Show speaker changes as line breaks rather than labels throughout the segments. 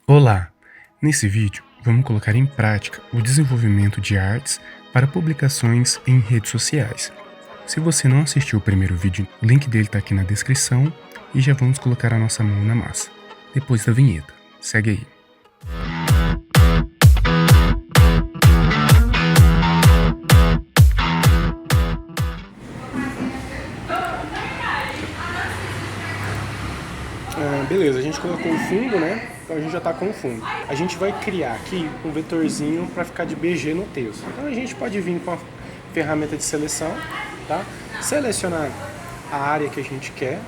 Olá! Nesse vídeo, vamos colocar em prática o desenvolvimento de artes para publicações em redes sociais. Se você não assistiu o primeiro vídeo, o link dele está aqui na descrição e já vamos colocar a nossa mão na massa. Depois da vinheta. Segue aí. Beleza, a gente colocou o fundo, né? Então a gente já está com o fundo. A gente vai criar aqui um vetorzinho para ficar de BG no texto. Então a gente pode vir com a ferramenta de seleção, tá? Selecionar a área que a gente quer,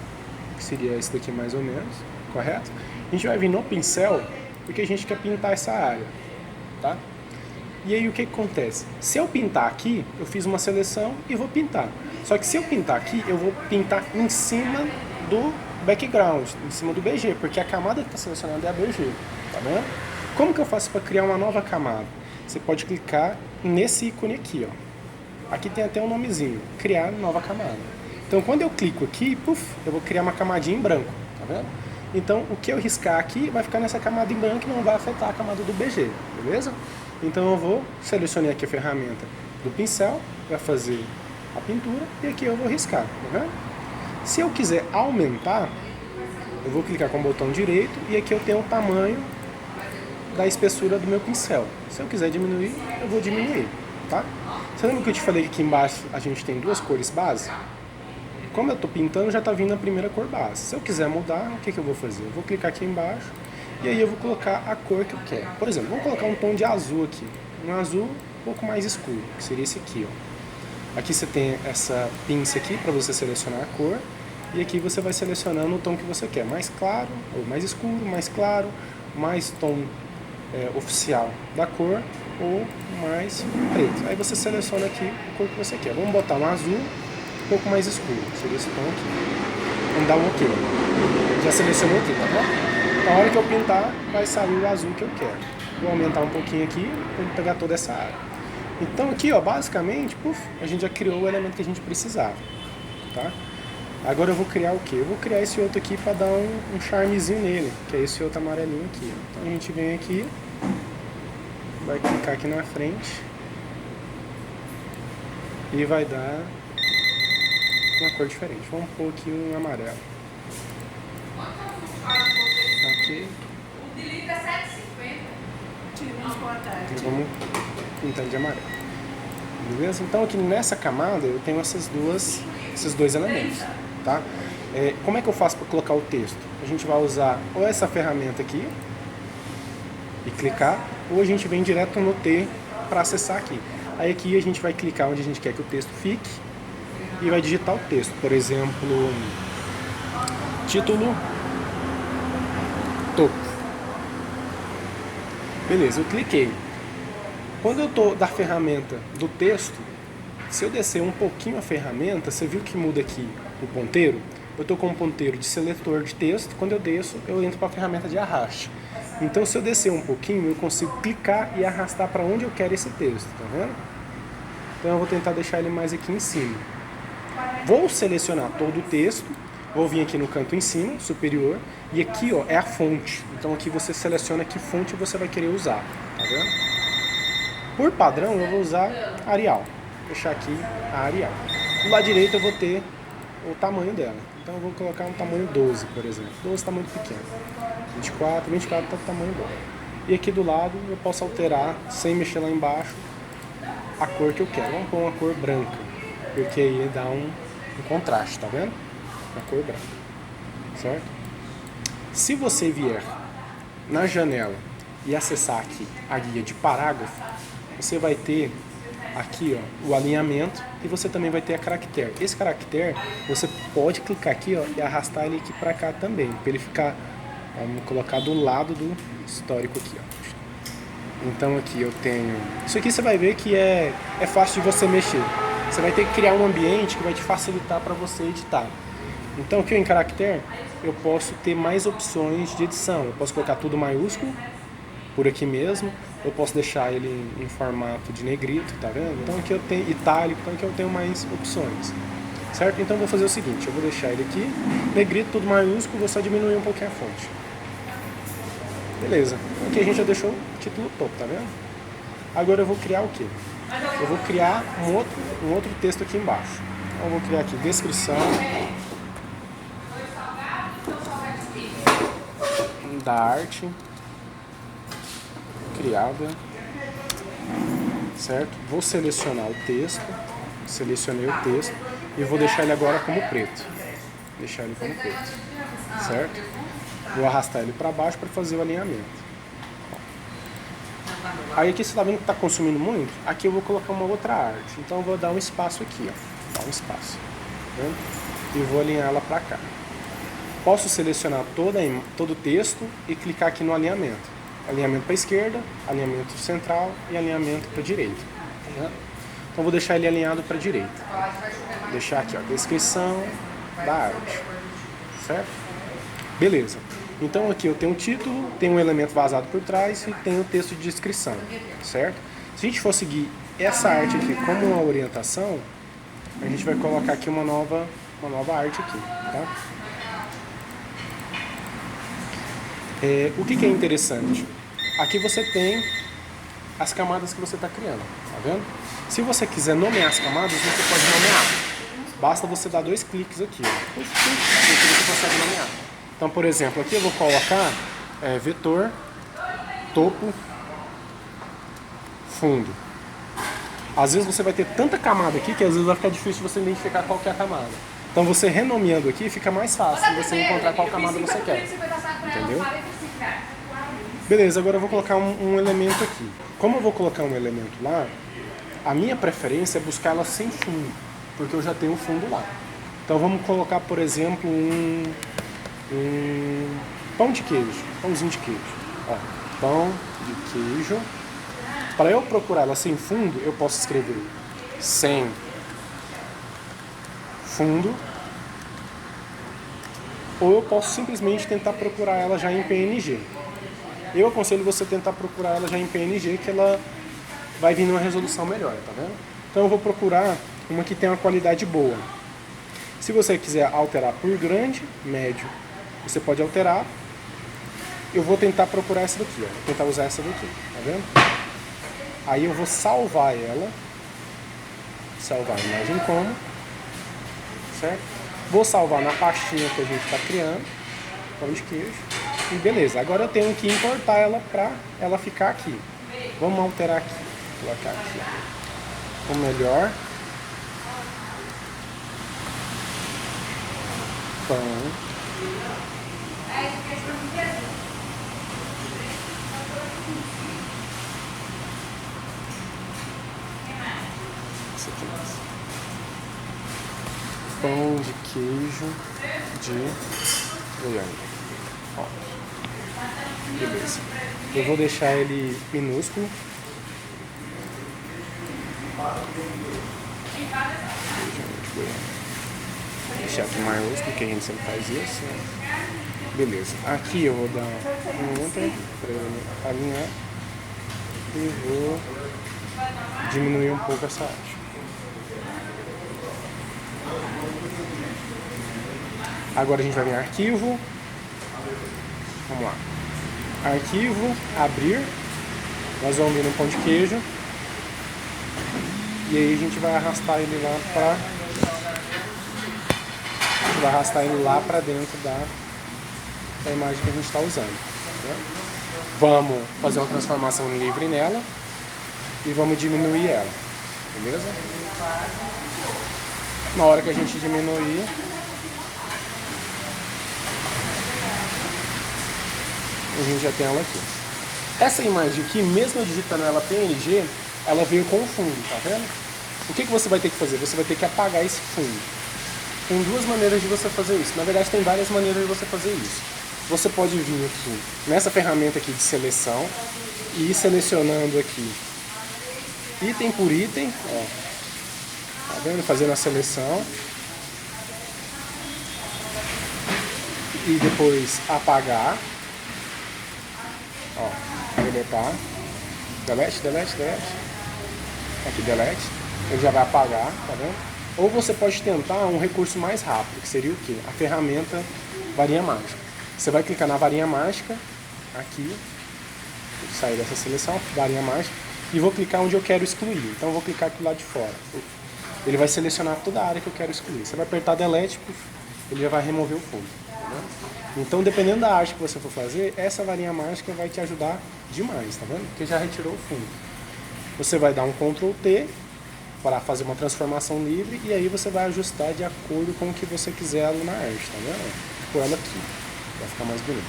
que seria esse daqui mais ou menos, correto? A gente vai vir no pincel, porque a gente quer pintar essa área, tá? E aí o que acontece? Se eu pintar aqui, eu fiz uma seleção e vou pintar. Só que se eu pintar aqui, eu vou pintar em cima do background, em cima do BG, porque a camada que está selecionada é a BG, tá vendo? Como que eu faço para criar uma nova camada? Você pode clicar nesse ícone aqui, ó. Aqui tem até um nomezinho, criar nova camada. Então quando eu clico aqui, puff, eu vou criar uma camadinha em branco, tá vendo? Então o que eu riscar aqui vai ficar nessa camada em branco e não vai afetar a camada do BG, beleza? Então eu vou selecionar aqui a ferramenta do pincel para fazer a pintura e aqui eu vou riscar, tá vendo? Se eu quiser aumentar, eu vou clicar com o botão direito e aqui eu tenho o tamanho da espessura do meu pincel. Se eu quiser diminuir, eu vou diminuir, tá? Você lembra que eu te falei que aqui embaixo a gente tem duas cores base? Como eu estou pintando, já está vindo a primeira cor base. Se eu quiser mudar, o que eu vou fazer? Eu vou clicar aqui embaixo e aí eu vou colocar a cor que eu quero. Por exemplo, vamos colocar um tom de azul aqui. Um azul um pouco mais escuro, que seria esse aqui, ó. Aqui você tem essa pinça aqui para você selecionar a cor. E aqui você vai selecionando o tom que você quer. Mais claro, ou mais escuro, mais claro, mais tom oficial da cor, ou mais preto. Aí você seleciona aqui a cor que você quer. Vamos botar um azul um pouco mais escuro. Seria esse tom aqui. Vamos dar um OK. Já selecionou aqui, tá bom? Na hora que eu pintar, vai sair o azul que eu quero. Vou aumentar um pouquinho aqui para ele pegar toda essa área. Então aqui, ó, basicamente, a gente já criou o elemento que a gente precisava, tá? Agora eu vou criar o quê? Eu vou criar esse outro aqui para dar um charmezinho nele, que é esse outro amarelinho aqui. Então a gente vem aqui, vai clicar aqui na frente e vai dar uma cor diferente. Vamos pôr aqui um amarelo. Ok.
O delito é 7,50.
E vamos pintando de amarelo. Beleza? Então aqui nessa camada eu tenho esses dois elementos, tá? Como é que eu faço para colocar o texto? A gente vai usar ou essa ferramenta aqui e clicar, ou a gente vem direto no T para acessar aqui. Aí aqui a gente vai clicar onde a gente quer que o texto fique e vai digitar o texto. Por exemplo, título topo. Beleza, eu cliquei. Quando eu estou da ferramenta do texto, se eu descer um pouquinho a ferramenta, você viu que muda aqui o ponteiro? Eu estou com um ponteiro de seletor de texto, quando eu desço, eu entro para a ferramenta de arraste. Então, se eu descer um pouquinho, eu consigo clicar e arrastar para onde eu quero esse texto, tá vendo? Então, eu vou tentar deixar ele mais aqui em cima. Vou selecionar todo o texto, vou vir aqui no canto em cima, superior, e aqui, ó, é a fonte. Então, aqui você seleciona que fonte você vai querer usar, tá vendo? Por padrão, eu vou usar Arial. Vou deixar aqui a Arial. Do lado direito eu vou ter o tamanho dela. Então eu vou colocar um tamanho 12, por exemplo. 12 está muito pequeno. 24 está do tamanho bom. E aqui do lado eu posso alterar, sem mexer lá embaixo, a cor que eu quero. Vamos pôr uma cor branca, porque aí dá um contraste, tá vendo? Uma cor branca. Certo? Se você vier na janela e acessar aqui a guia de parágrafo, você vai ter aqui, ó, o alinhamento e você também vai ter a caractere. Esse caractere, você pode clicar aqui, ó, e arrastar ele aqui para cá também, para ele ficar, vamos colocar do lado do histórico aqui, ó. Então aqui eu tenho, isso aqui você vai ver que é fácil de você mexer. Você vai ter que criar um ambiente que vai te facilitar para você editar. Então aqui em caractere, eu posso ter mais opções de edição. Eu posso colocar tudo maiúsculo, por aqui mesmo, eu posso deixar ele em formato de negrito, tá vendo? Então aqui eu tenho itálico, então aqui eu tenho mais opções, certo? Então eu vou fazer o seguinte, eu vou deixar ele aqui, negrito, tudo maiúsculo, vou só diminuir um pouquinho a fonte. Beleza. Aqui a gente já deixou o título topo, tá vendo? Agora eu vou criar o quê? Eu vou criar um outro texto aqui embaixo. Então eu vou criar aqui descrição da arte criada, certo? Vou selecionar o texto, selecionei o texto e vou deixar ele agora como preto. Deixar ele como preto, certo? Vou arrastar ele para baixo para fazer o alinhamento. Aí aqui você está vendo que está consumindo muito, aqui eu vou colocar uma outra arte. Então eu vou dar um espaço aqui, ó. Dar um espaço. Tá vendo? E vou alinhar ela para cá. Posso selecionar todo o texto e clicar aqui no alinhamento. Alinhamento para a esquerda, alinhamento central e alinhamento para a direita. Tá vendo? Então vou deixar ele alinhado para a direita. Vou deixar aqui, ó, descrição da arte. Certo? Beleza. Então aqui eu tenho o título, tenho um elemento vazado por trás e tenho o texto de descrição, certo? Se a gente for seguir essa arte aqui como uma orientação, a gente vai colocar aqui uma nova arte aqui, tá? O que é interessante? Aqui você tem as camadas que você está criando, tá vendo? Se você quiser nomear as camadas, você pode nomear. Basta você dar 2 cliques aqui, ó. Você consegue nomear. Então, por exemplo, aqui eu vou colocar vetor, topo, fundo. Às vezes você vai ter tanta camada aqui que às vezes vai ficar difícil você identificar qual que é a camada. Então você renomeando aqui fica mais fácil você encontrar qual camada você quer. Entendeu? Beleza, agora eu vou colocar um elemento aqui. Como eu vou colocar um elemento lá, a minha preferência é buscar ela sem fundo, porque eu já tenho o fundo lá. Então vamos colocar, por exemplo, um pão de queijo, pãozinho de queijo. Ó, pão de queijo. Para eu procurar ela sem fundo, eu posso escrever sem fundo, ou eu posso simplesmente tentar procurar ela já em PNG. Eu aconselho você tentar procurar ela já em PNG, que ela vai vir numa resolução melhor, tá vendo? Então eu vou procurar uma que tenha uma qualidade boa. Se você quiser alterar por grande, médio, você pode alterar. Eu vou tentar procurar essa daqui, ó. Vou tentar usar essa daqui, tá vendo? Aí eu vou salvar ela. Salvar a imagem como. Certo? Vou salvar na pastinha que a gente está criando. Pão de queijo. E beleza. Agora eu tenho que importar ela para ela ficar aqui. Vamos alterar aqui. Vou colocar aqui. O melhor. Pão. Pão de queijo de Goiânia. Ó. Beleza. Eu vou deixar ele minúsculo. Vou deixar aqui maiúsculo, que a gente sempre faz isso. Beleza. Aqui eu vou dar um enter para ele alinhar. E vou diminuir um pouco essa arte. Agora a gente vai vir em arquivo. Vamos lá. Arquivo, abrir. Nós vamos vir no pão de queijo. E aí a gente vai arrastar ele lá para. A gente vai arrastar ele lá para dentro da imagem que a gente está usando. Né? Vamos fazer uma transformação livre nela. E vamos diminuir ela. Beleza? Na hora que a gente diminuir, a gente já tem ela aqui. Essa imagem aqui, mesmo eu digitando ela PNG, ela veio com o fundo, tá vendo? O que você vai ter que fazer? Você vai ter que apagar esse fundo. Tem 2 maneiras de você fazer isso. Na verdade, tem várias maneiras de você fazer isso. Você pode vir aqui nessa ferramenta aqui de seleção e ir selecionando aqui item por item, ó. Tá vendo? Fazendo a seleção. E depois apagar. Ó, deletar. Delete. Aqui, delete. Ele já vai apagar, tá vendo? Ou você pode tentar um recurso mais rápido, que seria o quê? A ferramenta varinha mágica. Você vai clicar na varinha mágica, aqui, sair dessa seleção, varinha mágica, e vou clicar onde eu quero excluir. Então eu vou clicar aqui do lado de fora. Ele vai selecionar toda a área que eu quero excluir. Você vai apertar Delete, ele já vai remover o fundo. Tá, então, dependendo da arte que você for fazer, essa varinha mágica vai te ajudar demais, tá vendo? Porque já retirou o fundo. Você vai dar um Ctrl T para fazer uma transformação livre e aí você vai ajustar de acordo com o que você quiser ela na arte, tá vendo? Por ela aqui, vai ficar mais bonito.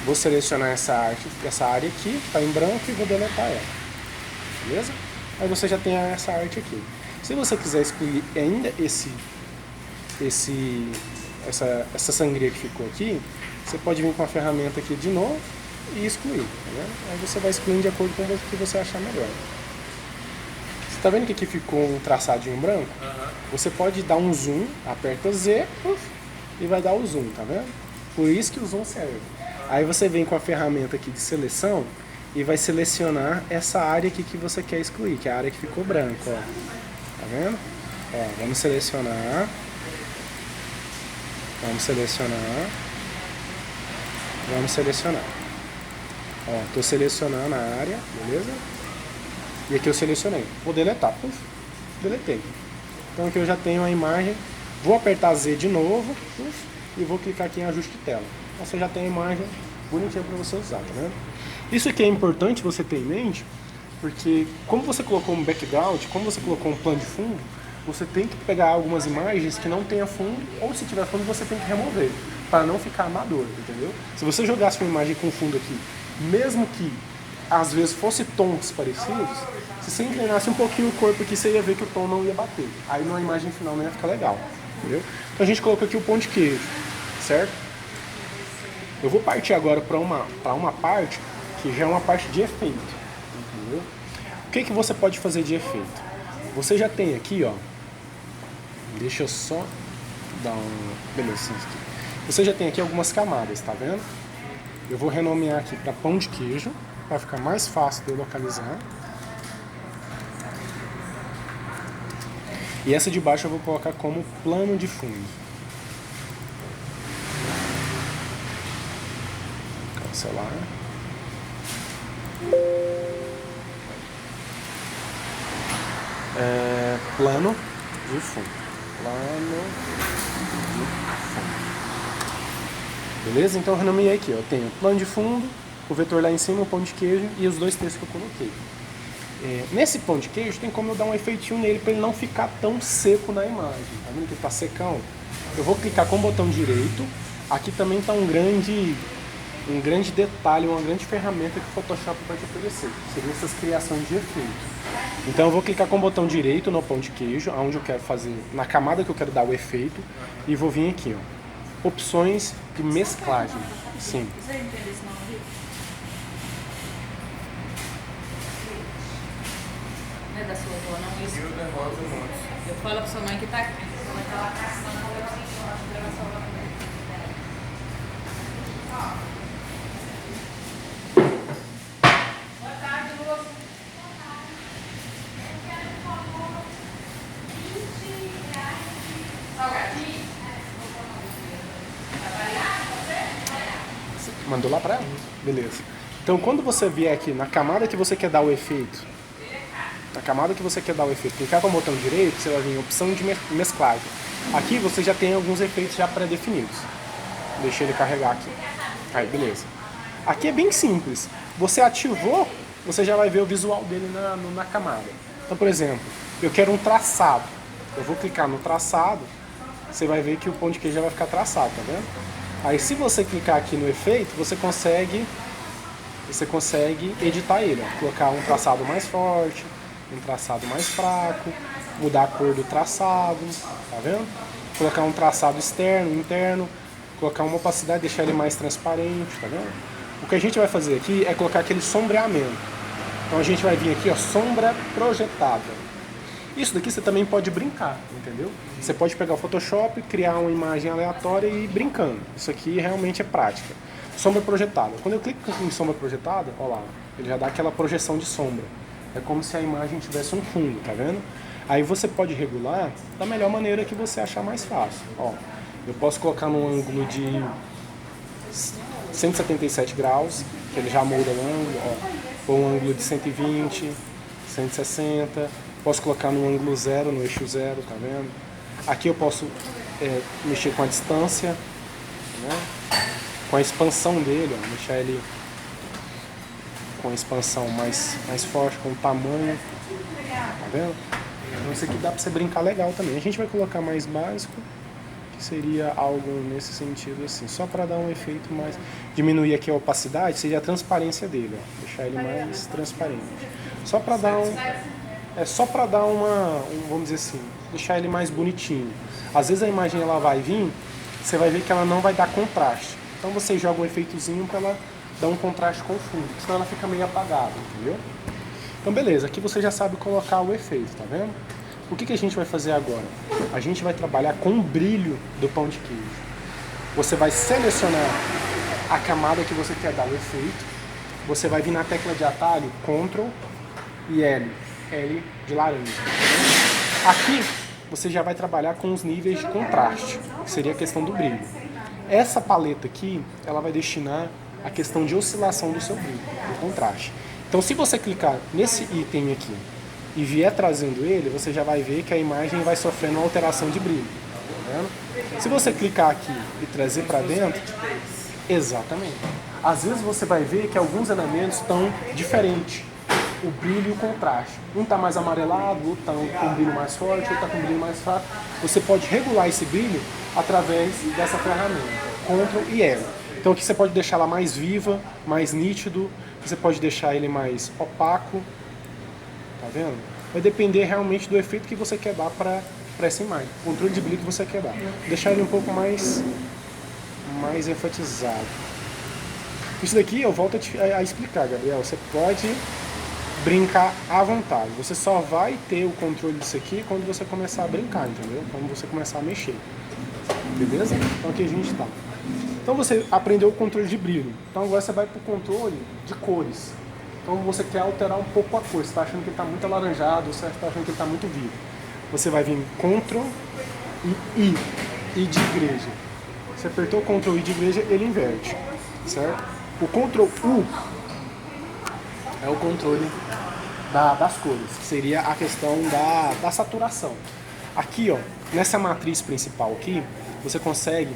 Vou selecionar essa área aqui, tá em branco, e vou deletar ela. Beleza? Aí você já tem essa arte aqui. Se você quiser excluir ainda essa sangria que ficou aqui, você pode vir com a ferramenta aqui de novo e excluir, tá vendo? Aí você vai excluindo de acordo com o que você achar melhor. Você tá vendo que aqui ficou um traçadinho branco? Você pode dar um zoom, aperta Z e vai dar o zoom, tá vendo? Por isso que o zoom serve. Aí você vem com a ferramenta aqui de seleção e vai selecionar essa área aqui que você quer excluir, que é a área que ficou branca, ó. Tá vendo? Ó, vamos selecionar. Vamos selecionar. Vamos selecionar. Ó, tô selecionando a área, beleza? E aqui eu selecionei. Vou deletar. Puf, deletei. Então aqui eu já tenho a imagem. Vou apertar Z de novo. Puf, e vou clicar aqui em ajuste de tela. Você já tem a imagem bonitinha para você usar, tá vendo? Isso aqui é importante você ter em mente, porque como você colocou um background, como você colocou um plano de fundo, você tem que pegar algumas imagens que não tenha fundo, ou se tiver fundo você tem que remover, para não ficar amador, entendeu? Se você jogasse uma imagem com fundo aqui, mesmo que às vezes fosse tons parecidos, se você inclinasse um pouquinho o corpo aqui, você ia ver que o tom não ia bater. Aí na imagem final não ia ficar legal, entendeu? Então a gente colocou aqui o pão de queijo, certo? Eu vou partir agora para uma parte que já é uma parte de efeito, entendeu? O que você pode fazer de efeito? Você já tem aqui, ó. Deixa eu só dar um... Beleza, aqui. Você já tem aqui algumas camadas, tá vendo? Eu vou renomear aqui para pão de queijo, para ficar mais fácil de eu localizar. E essa de baixo eu vou colocar como plano de fundo. Cancelar. Plano de fundo. Plano de fundo. Beleza? Então eu renomeei aqui. Eu tenho plano de fundo, o vetor lá em cima, o pão de queijo e os dois textos que eu coloquei. Nesse pão de queijo tem como eu dar um efeitinho nele para ele não ficar tão seco na imagem. Tá vendo que ele tá secão? Eu vou clicar com o botão direito. Aqui também está um grande detalhe, uma grande ferramenta que o Photoshop vai te oferecer. Seriam essas criações de efeito. Então eu vou clicar com o botão direito no pão de queijo, onde eu quero fazer, na camada que eu quero dar o efeito, e vou vir aqui, ó, opções de mesclagem. Sim.
Você entende esse nome aqui? Não é da sua avó, não? Isso. Eu falo pra sua mãe que tá aqui. Sua mãe tá lá caçando, eu acho que ela só vai. Boa tarde, Lúcia. Salgadinho?
Mandou lá pra ela? Beleza. Então quando você vier aqui na camada que você quer dar o efeito, clicar com o botão direito, você vai vir em opção de mesclagem. Aqui você já tem alguns efeitos já pré-definidos. Deixa ele carregar aqui. Aí, beleza. Aqui é bem simples. Você ativou, você já vai ver o visual dele na camada. Então, por exemplo, eu quero um traçado. Eu vou clicar no traçado, você vai ver que o pão de queijo já vai ficar traçado, tá vendo? Aí, se você clicar aqui no efeito, você consegue editar ele. Ó. Colocar um traçado mais forte, um traçado mais fraco, mudar a cor do traçado, tá vendo? Colocar um traçado externo, interno, colocar uma opacidade, deixar ele mais transparente, tá vendo? O que a gente vai fazer aqui é colocar aquele sombreamento. Então a gente vai vir aqui, ó, sombra projetada. Isso daqui você também pode brincar, entendeu? Você pode pegar o Photoshop, criar uma imagem aleatória e ir brincando. Isso aqui realmente é prática. Sombra projetada. Quando eu clico em sombra projetada, ó lá, ele já dá aquela projeção de sombra. É como se a imagem tivesse um fundo, tá vendo? Aí você pode regular da melhor maneira que você achar mais fácil. Ó, eu posso colocar num ângulo de 177 graus, ele já muda o ângulo, ó. Põe um ângulo de 120, 160, posso colocar no ângulo 0, no eixo 0, tá vendo? Aqui eu posso mexer com a distância, né? Com a expansão dele, ó, deixar ele com a expansão mais forte, com o tamanho, tá vendo? Então isso aqui dá pra você brincar legal também. A gente vai colocar mais básico, que seria algo nesse sentido assim, só para dar um efeito mais... Diminuir aqui a opacidade, seria a transparência dele, ó, deixar ele mais transparente. Só para dar só para dar vamos dizer assim, deixar ele mais bonitinho. Às vezes a imagem ela vai vir, você vai ver que ela não vai dar contraste. Então você joga um efeitozinho para ela dar um contraste com o fundo, senão ela fica meio apagada, entendeu? Então beleza, aqui você já sabe colocar o efeito, tá vendo? O que a gente vai fazer agora? A gente vai trabalhar com o brilho do pão de queijo. Você vai selecionar a camada que você quer dar o efeito. Você vai vir na tecla de atalho Ctrl e L. L de laranja. Aqui você já vai trabalhar com os níveis de contraste, que seria a questão do brilho. Essa paleta aqui, ela vai destinar a questão de oscilação do seu brilho, do contraste. Então se você clicar nesse item aqui e vier trazendo ele, você já vai ver que a imagem vai sofrendo uma alteração de brilho. Tá vendo? Se você clicar aqui e trazer para dentro, exatamente. Às vezes você vai ver que alguns elementos estão diferentes, o brilho e o contraste. Um está mais amarelado, outro está com um brilho mais forte, outro está com um brilho mais fraco. Você pode regular esse brilho através dessa ferramenta, Ctrl e L. Então aqui você pode deixar ela mais viva, mais nítido, você pode deixar ele mais opaco. Tá vendo? Vai depender realmente do efeito que você quer dar para essa imagem, o controle de brilho que você quer dar. Deixar ele um pouco mais enfatizado. Isso daqui eu volto a explicar, Gabriel. Você pode brincar à vontade. Você só vai ter o controle disso aqui quando você começar a brincar, entendeu? Quando você começar a mexer. Beleza? Então aqui a gente está. Então você aprendeu o controle de brilho. Então agora você vai para o controle de cores. Então você quer alterar um pouco a cor, você está achando que ele está muito alaranjado, você está achando que ele está muito vivo. Você vai vir Ctrl e I de igreja. Você apertou Ctrl I de igreja, ele inverte, certo? O Ctrl U é o controle das cores, que seria a questão da saturação. Aqui, ó, nessa matriz principal aqui, você consegue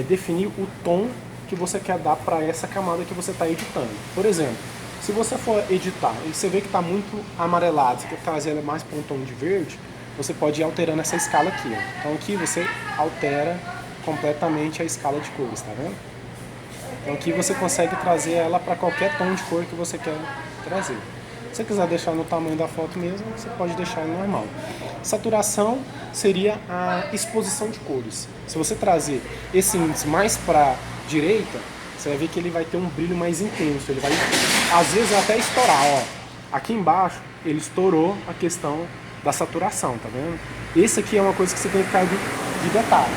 definir o tom que você quer dar para essa camada que você está editando. Por exemplo, se você for editar e você vê que está muito amarelado, você quer trazer ela mais para um tom de verde, você pode ir alterando essa escala aqui. Ó. Então aqui você altera completamente a escala de cores, tá vendo? Então aqui você consegue trazer ela para qualquer tom de cor que você quer trazer. Se você quiser deixar no tamanho da foto mesmo, você pode deixar em normal. Saturação seria a exposição de cores. Se você trazer esse índice mais para a direita, você vai ver que ele vai ter um brilho mais intenso. Ele vai, às vezes, até estourar. Ó. Aqui embaixo, ele estourou a questão da saturação, tá vendo? Esse aqui é uma coisa que você tem que ficar de detalhe.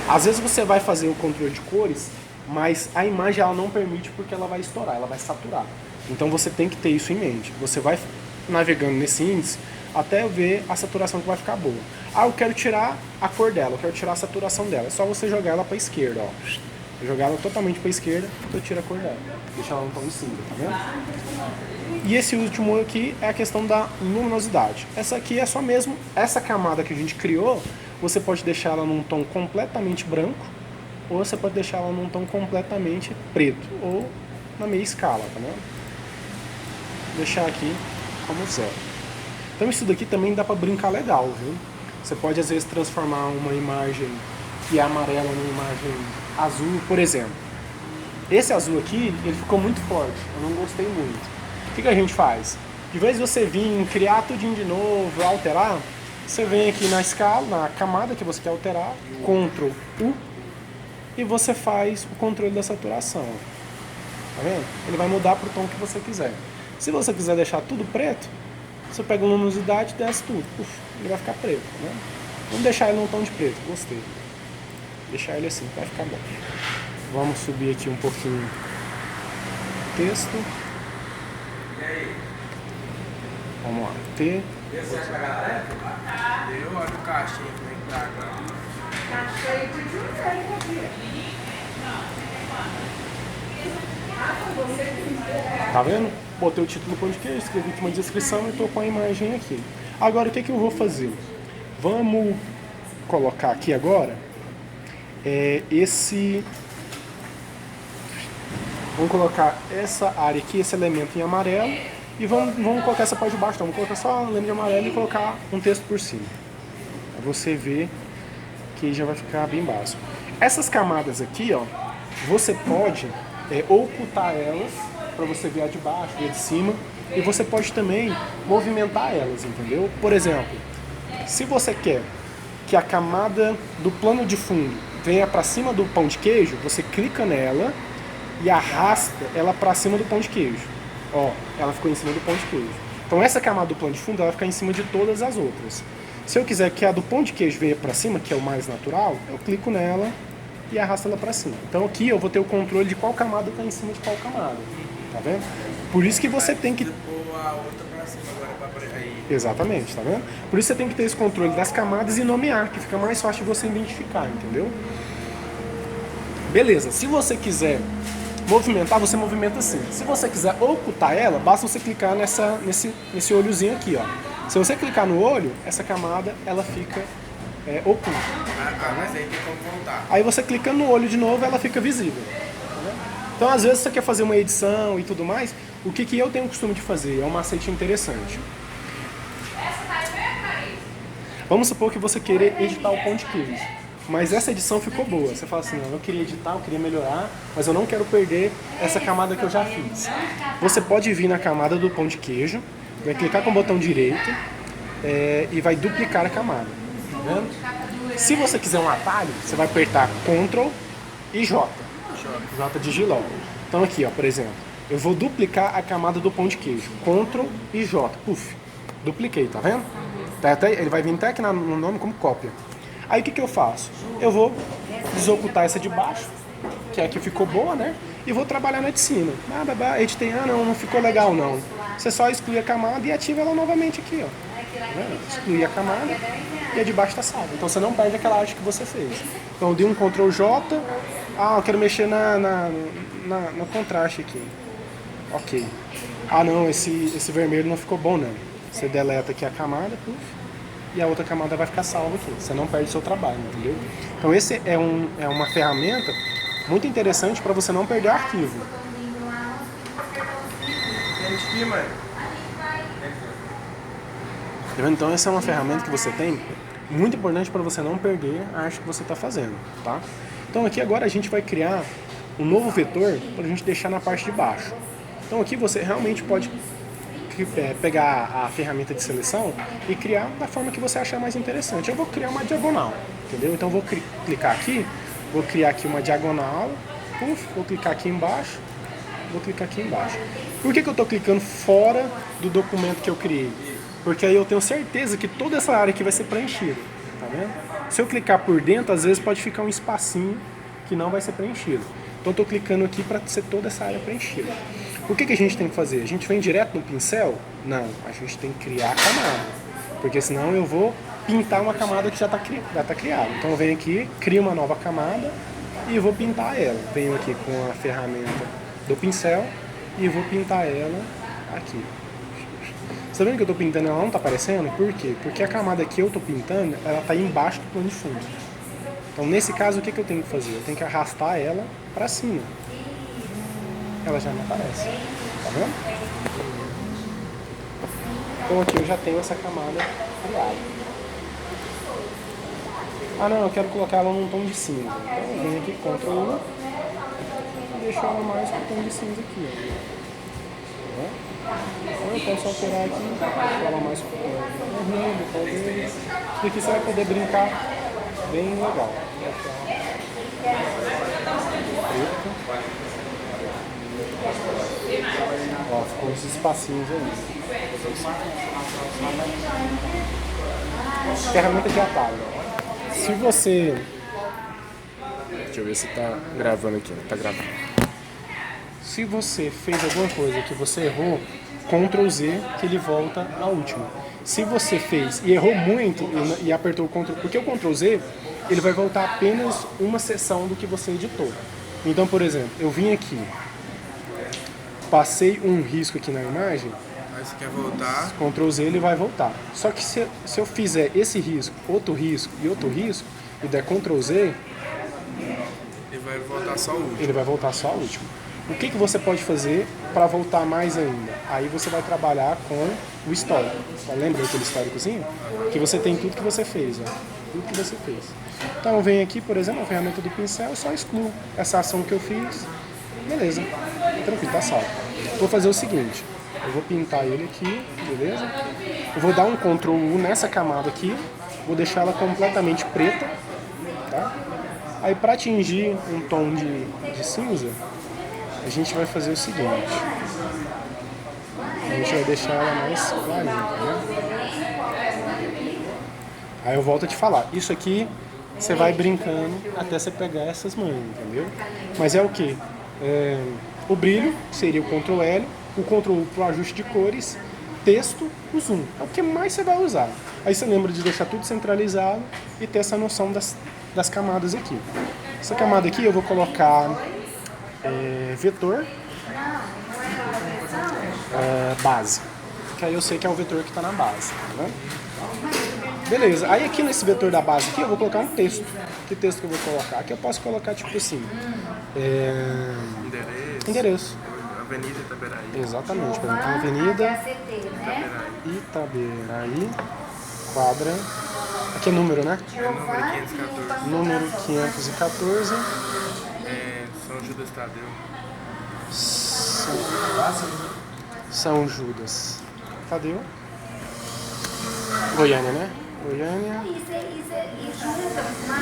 Às vezes você vai fazer o controle de cores, mas a imagem ela não permite porque ela vai estourar, ela vai saturar. Então você tem que ter isso em mente. Você vai navegando nesse índice até ver a saturação que vai ficar boa. Ah, eu quero tirar a cor dela, eu quero tirar a saturação dela. É só você jogar ela para a esquerda, ó. Jogar ela totalmente para a esquerda, eu tiro a cor dela. Deixa ela um tom cinza, tá vendo? E esse último aqui é a questão da luminosidade. Essa aqui é só mesmo essa camada que a gente criou. Você pode deixar ela num tom completamente branco, ou você pode deixar ela num tom completamente preto, ou na meia escala, tá vendo? Deixar aqui como 0. Então isso daqui também dá para brincar legal, viu? Você pode às vezes transformar uma imagem que é amarela numa imagem azul, por exemplo. Esse azul aqui, ele ficou muito forte, eu não gostei muito. O que a gente faz? De vez de você vir criar tudinho de novo, alterar, você vem aqui na escala, na camada que você quer alterar, Ctrl U, e você faz o controle da saturação. Tá vendo? Ele vai mudar para o tom que você quiser. Se você quiser deixar tudo preto, você pega a luminosidade e desce tudo. Uf, ele vai ficar preto, né? Vamos deixar ele num tom de preto, gostei. Deixar ele assim, vai ficar bom. Vamos subir aqui um pouquinho o texto. Vamos lá, T.
Eu olho o caixinho como é que tá agora. Tá cheio de dinheiro aqui.
Tá vendo? Botei o título do pão de queijo, escrevi aqui uma descrição e tô com a imagem aqui. Agora o que eu vou fazer? Vamos colocar aqui agora vamos colocar essa área aqui, esse elemento em amarelo, e vamos colocar essa parte de baixo, então vamos colocar só a lâmina de amarelo e colocar um texto por cima. Pra você ver que já vai ficar bem básico. Essas camadas aqui, ó, você pode ocultar elas para você ver a de baixo e a de cima, e você pode também movimentar elas, entendeu? Por exemplo, se você quer que a camada do plano de fundo venha para cima do pão de queijo, você clica nela e arrasta ela para cima do pão de queijo. Ó, ela ficou em cima do pão de queijo. Então essa camada do plano de fundo ela vai ficar em cima de todas as outras. Se eu quiser que a do pão de queijo venha para cima, que é o mais natural, eu clico nela e arrasto ela para cima. Então aqui eu vou ter o controle de qual camada está em cima de qual camada. Tá vendo? Por isso que você tem que...
A outra pra cima agora pra aí.
Exatamente, tá vendo? Por isso você tem que ter esse controle das camadas e nomear, que fica mais fácil de você identificar, entendeu? Beleza, se você quiser movimentar, você movimenta assim. Se você quiser ocultar ela, basta você clicar nesse olhozinho aqui, ó. Se você clicar no olho, essa camada ela fica oculta.
Mas aí tem como voltar.
Aí você clica no olho de novo, ela fica visível. Então, às vezes, você quer fazer uma edição e tudo mais, o que eu tenho o costume de fazer? É um macete interessante. Vamos supor que você queira editar o pão de queijo, mas essa edição ficou boa. Você fala assim, não, eu queria editar, eu queria melhorar, mas eu não quero perder essa camada que eu já fiz. Você pode vir na camada do pão de queijo, vai clicar com o botão direito e vai duplicar a camada. Tá vendo? Se você quiser um atalho, você vai apertar Ctrl e J. J de Giló. Então aqui, ó, por exemplo, eu vou duplicar a camada do pão de queijo. Ctrl e J. Puf, dupliquei, tá vendo? Ele vai vir até aqui no nome como cópia. Aí o que eu faço? Eu vou desocultar essa de baixo, que é a que ficou boa, né? E vou trabalhar na de cima. Editei, não ficou legal não. Você só exclui a camada e ativa ela novamente aqui, ó. Tá vendo? Exclui a camada e a de baixo tá salva. Então você não perde aquela arte que você fez. Então eu dei um Ctrl J. Eu quero mexer no contraste aqui. Ok. Não, esse vermelho não ficou bom, não. Você deleta aqui a camada, puf, e a outra camada vai ficar salva aqui. Você não perde o seu trabalho, entendeu? Então esse é uma ferramenta muito interessante para você não perder arquivo. Então essa é uma ferramenta que você tem muito importante para você não perder a arte que você está fazendo, tá? Então aqui agora a gente vai criar um novo vetor para a gente deixar na parte de baixo. Então aqui você realmente pode pegar a ferramenta de seleção e criar da forma que você achar mais interessante. Eu vou criar uma diagonal, entendeu? Então eu vou clicar aqui, vou criar aqui uma diagonal, vou clicar aqui embaixo, vou clicar aqui embaixo. Por que eu estou clicando fora do documento que eu criei? Porque aí eu tenho certeza que toda essa área aqui vai ser preenchida, tá vendo? Se eu clicar por dentro, às vezes pode ficar um espacinho que não vai ser preenchido. Então eu estou clicando aqui para ser toda essa área preenchida. O que a gente tem que fazer? A gente vem direto no pincel? Não, a gente tem que criar a camada, porque senão eu vou pintar uma camada que já está criada. Então eu venho aqui, crio uma nova camada e vou pintar ela. Venho aqui com a ferramenta do pincel e vou pintar ela aqui. Você tá vendo que eu estou pintando e ela não está aparecendo? Por quê? Porque a camada que eu estou pintando, ela está embaixo do plano de fundo. Então nesse caso o que eu tenho que fazer? Eu tenho que arrastar ela para cima. Ela já não aparece. Tá vendo? Então aqui eu já tenho essa camada criada. Não, eu quero colocar ela num tom de cinza. Então eu venho aqui, Ctrl 1 e deixo ela mais com o tom de cinza aqui. Ó. Então eu posso alterar aqui, deixar ela mais com o tom talvez. E aqui você vai poder brincar bem legal. Ó, ficou esses espacinhos aí. Ferramenta de atalho. Se você... Deixa eu ver se tá gravando aqui. Tá gravando. Se você fez alguma coisa que você errou, Ctrl Z, que ele volta à última. Se você fez e errou muito e apertou o Ctrl... Porque o Ctrl Z, ele vai voltar apenas uma seção do que você editou. Então, por exemplo, eu vim aqui, passei um risco aqui na imagem,
Aí você quer voltar.
Ctrl Z, ele vai voltar. Só que se eu fizer esse risco, outro risco e outro risco, e der Ctrl Z,
Ele vai voltar só o último.
ele vai voltar só ao último. O que você pode fazer para voltar mais ainda? Aí você vai trabalhar com o histórico. Lembra daquele históricozinho? Que você tem tudo que você fez, ó. Tudo que você fez. Então eu venho aqui, por exemplo, a ferramenta do pincel, eu só excluo essa ação que eu fiz. Beleza. Tranquilo, tá salvo. Vou fazer o seguinte. Eu vou pintar ele aqui, beleza? Eu vou dar um Ctrl U nessa camada aqui. Vou deixar ela completamente preta, tá? Aí para atingir um tom de cinza, a gente vai fazer o seguinte. A gente vai deixar ela mais clarinha, né? Aí eu volto a te falar. Isso aqui você vai brincando até você pegar essas manhas, entendeu? Mas é o que? O brilho seria o Ctrl L, o Ctrl U para o ajuste de cores, texto, o zoom. É o que mais você vai usar. Aí você lembra de deixar tudo centralizado e ter essa noção das camadas aqui. Essa camada aqui eu vou colocar vetor base. Que aí eu sei que é o vetor que está na base. Tá vendo? Beleza. Aí aqui nesse vetor da base aqui eu vou colocar um texto. Que texto que eu vou colocar? Aqui eu posso colocar tipo assim. Endereço.
Avenida Itaberaí.
Exatamente. Por exemplo, Avenida Itaberaí, quadra. Aqui é número, né?
É número 514.
Número 514.
São Judas Tadeu.
São Judas Tadeu. Goiânia, né? Goiânia.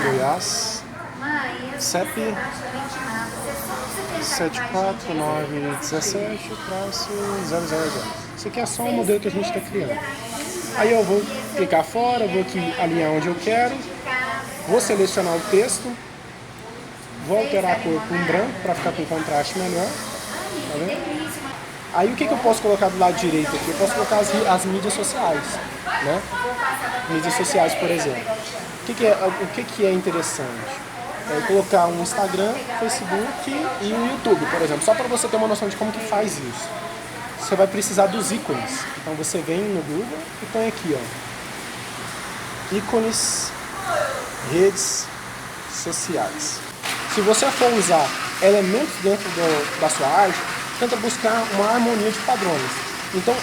Goiás. CEP 74917-000. Isso aqui é só um modelo que a gente está criando. Aí eu vou clicar fora, vou aqui alinhar onde eu quero, vou selecionar o texto, vou alterar a cor com branco para ficar com contraste melhor. Tá vendo? Aí o que eu posso colocar do lado direito aqui? Eu posso colocar as mídias sociais, né? Mídias sociais, por exemplo. O que é interessante? É colocar um Instagram, Facebook e um YouTube, por exemplo, só para você ter uma noção de como que faz isso. Você vai precisar dos ícones. Então você vem no Google e põe aqui, ó, ícones, redes sociais. Se você for usar elementos dentro da sua arte, tenta buscar uma harmonia de padrões. Então,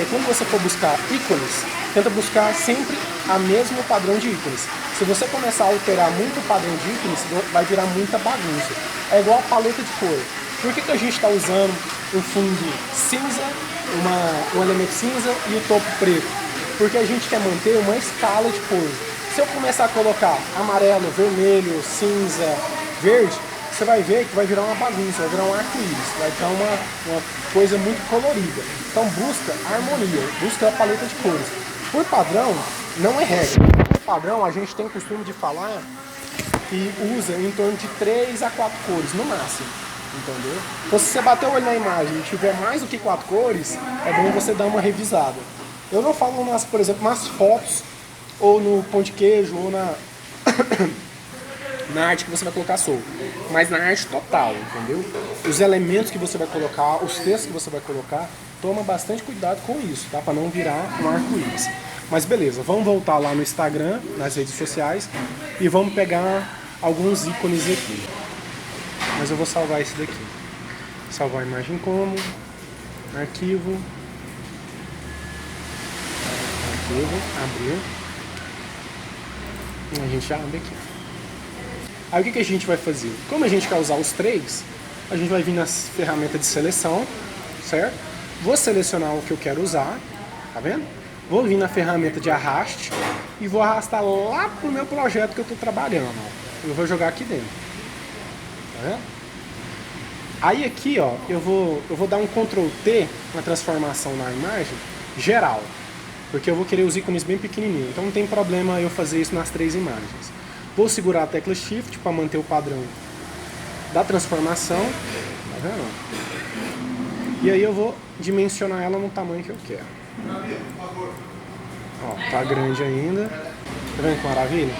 quando você for buscar ícones, tenta buscar sempre a mesmo padrão de ícones. Se você começar a alterar muito o padrão de ícones, vai virar muita bagunça. É igual a paleta de cor. Por que a gente está usando um fundo cinza, um elemento cinza e o topo preto? Porque a gente quer manter uma escala de cores. Se eu começar a colocar amarelo, vermelho, cinza, verde, você vai ver que vai virar uma bagunça, vai virar um arco-íris, vai ficar uma coisa muito colorida. Então busca harmonia, busca a paleta de cores. Por padrão, não é regra. Por padrão, a gente tem o costume de falar que usa em torno de 3 a 4 cores, no máximo. Entendeu? Então se você bater o olho na imagem e tiver mais do que 4 cores, é bom você dar uma revisada. Eu não falo, por exemplo, nas fotos, ou no pão de queijo, ou na arte que você vai colocar solto, mas na arte total, entendeu? Os elementos que você vai colocar, os textos que você vai colocar, toma bastante cuidado com isso, tá? Para não virar um arco-íris. Mas beleza, vamos voltar lá no Instagram, nas redes sociais, e vamos pegar alguns ícones aqui. Mas eu vou salvar esse daqui. Salvar a imagem como, arquivo, abrir. A gente já abre aqui. Aí o que a gente vai fazer? Como a gente quer usar os três, a gente vai vir nas ferramentas de seleção, certo? Vou selecionar o que eu quero usar, tá vendo? Vou vir na ferramenta de arraste e vou arrastar lá pro meu projeto que eu estou trabalhando. Ó. Eu vou jogar aqui dentro. Tá vendo? Aí aqui, ó, eu vou dar um Ctrl T na transformação na imagem geral, porque eu vou querer os ícones bem pequenininhos. Então não tem problema eu fazer isso nas 3 imagens. Vou segurar a tecla Shift para manter o padrão da transformação, tá vendo? E aí eu vou dimensionar ela no tamanho que eu quero. Ó, tá grande ainda. Tá vendo que maravilha?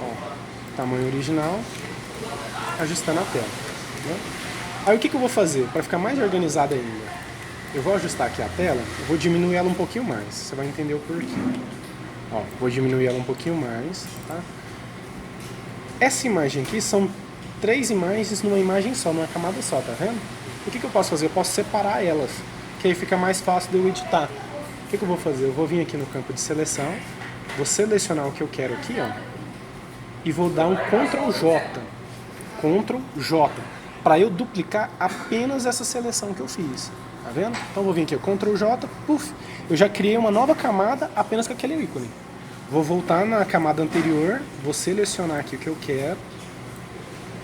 Ó, tamanho original, ajustando a tela. Né? Aí o que eu vou fazer? Para ficar mais organizado ainda, eu vou ajustar aqui a tela, eu vou diminuir ela um pouquinho mais, você vai entender o porquê. Ó, vou diminuir ela um pouquinho mais, tá? Essa imagem aqui são 3 imagens numa imagem só, numa camada só, tá vendo? O que eu posso fazer? Eu posso separar elas, que aí fica mais fácil de eu editar. O que eu vou fazer? Eu vou vir aqui no campo de seleção, vou selecionar o que eu quero aqui, ó, e vou dar um Ctrl J, para eu duplicar apenas essa seleção que eu fiz, tá vendo? Então eu vou vir aqui, Ctrl J, puf, eu já criei uma nova camada apenas com aquele ícone. Vou voltar na camada anterior, vou selecionar aqui o que eu quero,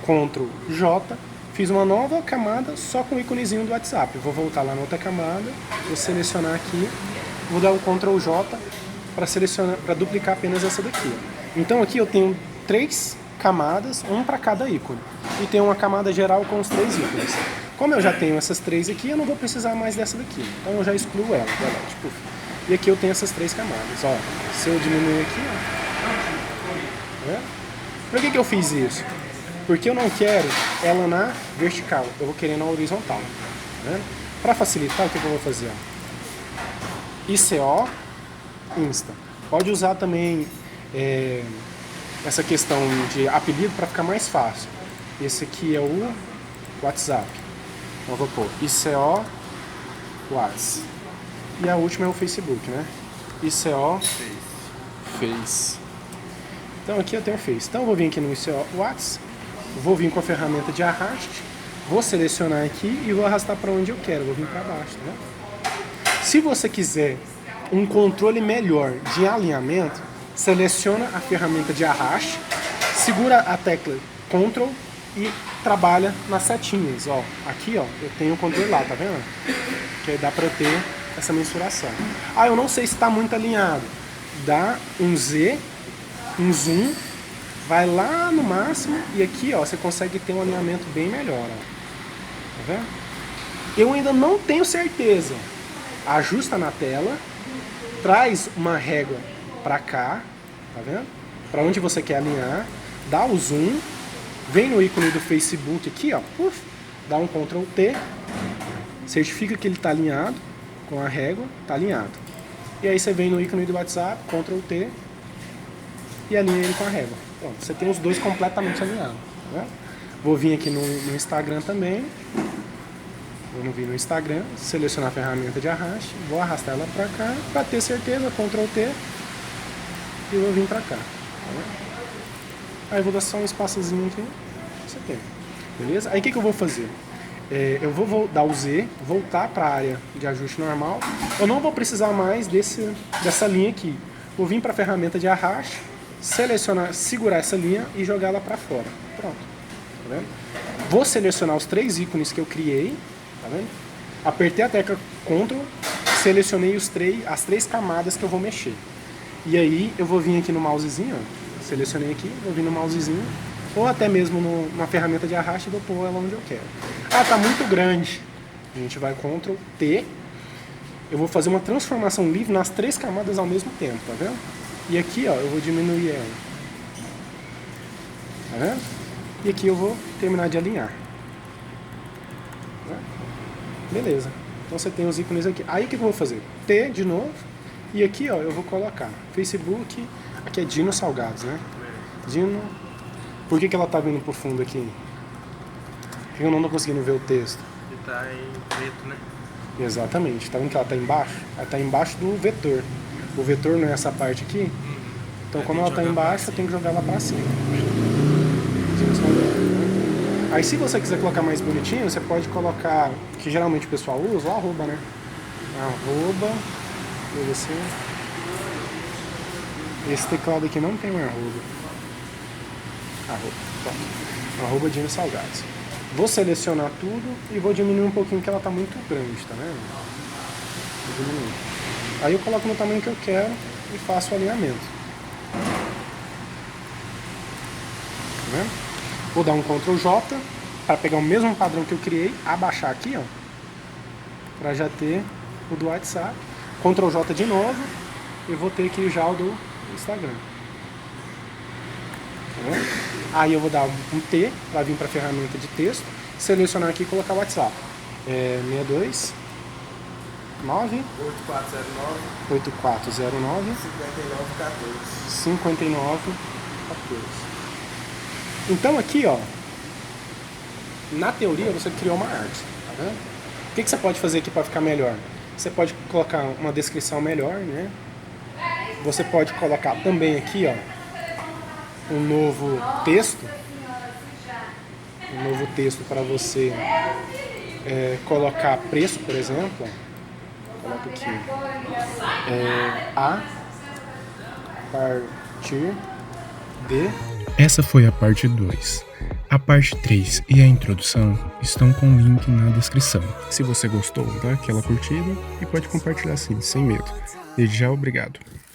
Ctrl J, fiz uma nova camada só com o íconezinho do WhatsApp. Vou voltar lá na outra camada, vou selecionar aqui, vou dar o Ctrl J para duplicar apenas essa daqui. Então aqui eu tenho 3 camadas, um para cada ícone. E tem uma camada geral com os 3 ícones. Como eu já tenho essas 3 aqui, eu não vou precisar mais dessa daqui. Então eu já excluo ela, delete, puf. E aqui eu tenho essas 3 camadas. Ó, se eu diminuir aqui, ó, tá. Por que eu fiz isso? Porque eu não quero ela na vertical, eu vou querer na horizontal. Tá. Para facilitar, o que eu vou fazer? Ó? ICO, Insta. Pode usar também essa questão de apelido para ficar mais fácil. Esse aqui é o WhatsApp. Então eu vou pôr ICO, WhatsApp. E a última é o Facebook, né? ICO, Face. Então aqui eu tenho o Face. Então eu vou vir aqui no ICO, WhatsApp. Vou vir com a ferramenta de arraste. Vou selecionar aqui e vou arrastar para onde eu quero. Vou vir para baixo, né? Se você quiser um controle melhor de alinhamento, seleciona a ferramenta de arraste, segura a tecla Ctrl e trabalha nas setinhas. Ó, aqui ó, eu tenho o controle lá, tá vendo? Que aí dá para ter essa mensuração. Ah, eu não sei se está muito alinhado. Dá um Z, um zoom, vai lá no máximo e aqui ó, você consegue ter um alinhamento bem melhor. Ó. Tá vendo? Eu ainda não tenho certeza. Ajusta na tela, traz uma régua para cá, tá vendo? Para onde você quer alinhar, dá o zoom, vem no ícone do Facebook aqui, ó, puf, dá um Ctrl T, certifica que ele está alinhado com a régua, está alinhado. E aí você vem no ícone do WhatsApp, Ctrl T e alinha ele com a régua. Pronto, você tem os dois completamente alinhados. Tá vendo? Vou vir aqui no Instagram também. Vou vir no Instagram, selecionar a ferramenta de arraste, vou arrastar ela para cá, para ter certeza, Ctrl T e vou vir para cá. Tá? Aí vou dar só um espaçozinho aqui, você tem. Beleza? Aí o que eu vou fazer? Eu vou dar o Z, voltar para a área de ajuste normal. Eu não vou precisar mais dessa linha aqui. Vou vir para a ferramenta de arraste, selecionar, segurar essa linha e jogar ela para fora. Pronto. Tá vendo? Vou selecionar os 3 ícones que eu criei. Tá vendo? Apertei a tecla Ctrl, selecionei as 3 camadas que eu vou mexer. E aí eu vou vir aqui no mousezinho, ó, selecionei aqui, vou vir no mousezinho, ou até mesmo na ferramenta de arraste e vou pôr ela onde eu quero. Ah, tá muito grande. A gente vai Ctrl T. Eu vou fazer uma transformação livre nas 3 camadas ao mesmo tempo, tá vendo? E aqui, ó, eu vou diminuir ela. Tá vendo? E aqui eu vou terminar de alinhar. Beleza, então você tem os ícones aqui. Aí o que eu vou fazer? T de novo. E aqui ó, eu vou colocar Facebook. Aqui é Dino Salgados, né? Dino. Por que ela tá vindo pro fundo aqui? Porque eu não tô conseguindo ver o texto.
Ele tá em preto, né?
Exatamente, tá vendo que ela tá embaixo? Ela tá embaixo do vetor. O vetor não é essa parte aqui? Então como ela tá embaixo, eu tenho que jogar ela pra cima. Dino Salgados. Aí se você quiser colocar mais bonitinho, você pode colocar, que geralmente o pessoal usa, o arroba, né? Arroba, assim. Esse teclado aqui não tem um arroba. Arroba, pronto. Arroba Dino Salgados. Vou selecionar tudo e vou diminuir um pouquinho, porque ela tá muito grande, tá vendo? Vou diminuir. Aí eu coloco no tamanho que eu quero e faço o alinhamento. Tá vendo? Vou dar um Ctrl J para pegar o mesmo padrão que eu criei, abaixar aqui, ó, para já ter o do WhatsApp. Ctrl J de novo e vou ter aqui já o do Instagram. Tá? Aí eu vou dar um T para vir para a ferramenta de texto selecionar aqui e colocar o WhatsApp. 62 9 8409 5914. Então aqui, ó, na teoria você criou uma arte, tá vendo? O que você pode fazer aqui para ficar melhor? Você pode colocar uma descrição melhor, né? Você pode colocar também aqui, ó, um novo texto para você colocar preço, por exemplo. Coloca aqui a partir de... Essa foi a parte 2. A parte 3 e a introdução estão com o link na descrição. Se você gostou, dá aquela curtida e pode compartilhar assim, sem medo. Desde já, obrigado.